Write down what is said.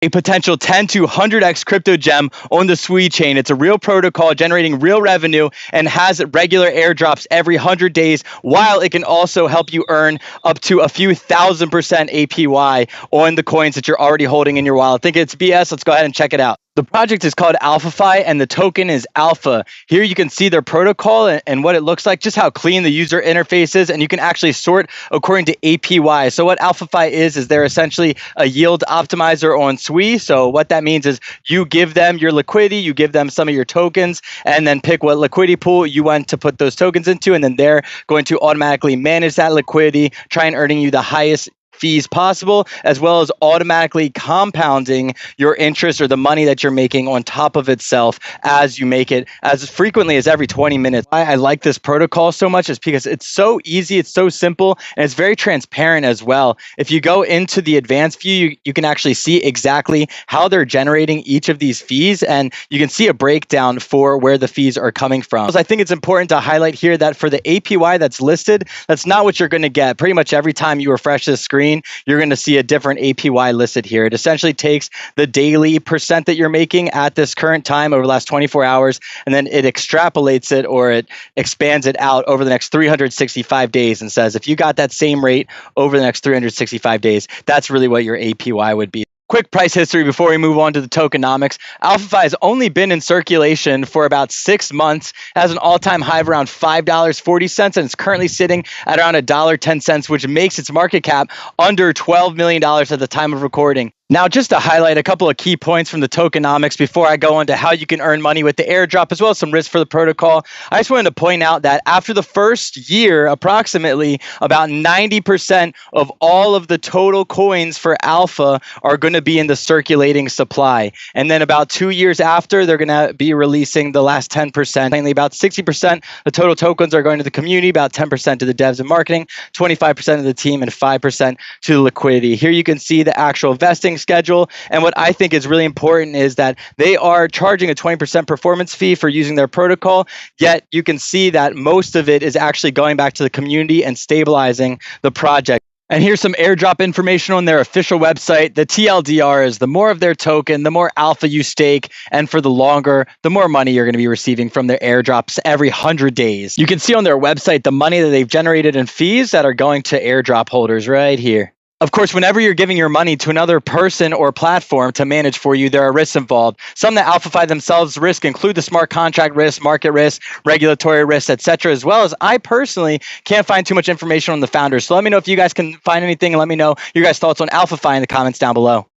a potential 10 to 100x crypto gem on the SUI chain. It's a real protocol generating real revenue and has regular airdrops every 100 days, while it can also help you earn up to a few 1,000% APY on the coins that you're already holding in your wallet. Think it's BS? Let's go ahead and check it out. The project is called AlphaFi and the token is Alpha. Here you can see their protocol and what it looks like, just how clean the user interface is, and you can actually sort according to APY. So what AlphaFi is they're essentially a yield optimizer on SUI. So what that means is you give them your liquidity, you give them some of your tokens, and then pick what liquidity pool you want to put those tokens into, and then they're going to automatically manage that liquidity, try and earning you the highest fees possible, as well as automatically compounding your interest or the money that you're making on top of itself as you make it as frequently as every 20 minutes. Why I like this protocol so much is because it's so easy, it's so simple, and it's very transparent as well. If you go into the advanced view, you can actually see exactly how they're generating each of these fees, and you can see a breakdown for where the fees are coming from. So I think it's important to highlight here that for the APY that's listed, that's not what you're going to get. Pretty much every time you refresh this screen, you're going to see a different APY listed here. It essentially takes the daily percent that you're making at this current time over the last 24 hours, and then it extrapolates it or it expands it out over the next 365 days and says, if you got that same rate over the next 365 days, that's really what your APY would be. Quick price history before we move on to the tokenomics. AlphaFi has only been in circulation for about 6 months, has an all-time high of around $5.40, and it's currently sitting at around $1.10, which makes its market cap under $12 million at the time of recording. Now, just to highlight a couple of key points from the tokenomics before I go into how you can earn money with the airdrop, as well as some risk for the protocol, I just wanted to point out that after the first year, approximately about 90% of all of the total coins for Alpha are going to be in the circulating supply. And then about 2 years after, they're going to be releasing the last 10%. Mainly about 60% of total tokens are going to the community, about 10% to the devs and marketing, 25% of the team, and 5% to the liquidity. Here you can see the actual vesting schedule. And what I think is really important is that they are charging a 20% performance fee for using their protocol, yet you can see that most of it is actually going back to the community and stabilizing the project. And here's some airdrop information on their official website. The TLDR is the more of their token, the more alpha you stake, and for the longer, the more money you're going to be receiving from their airdrops every 100 days. You can see on their website the money that they've generated in fees that are going to airdrop holders right here. Of course, whenever you're giving your money to another person or platform to manage for you, there are risks involved. Some that AlphaFi themselves risk include the smart contract risk, market risk, regulatory risk, etc., as well as I personally can't find too much information on the founders. So let me know if you guys can find anything, and let me know your guys' thoughts on AlphaFi in the comments down below.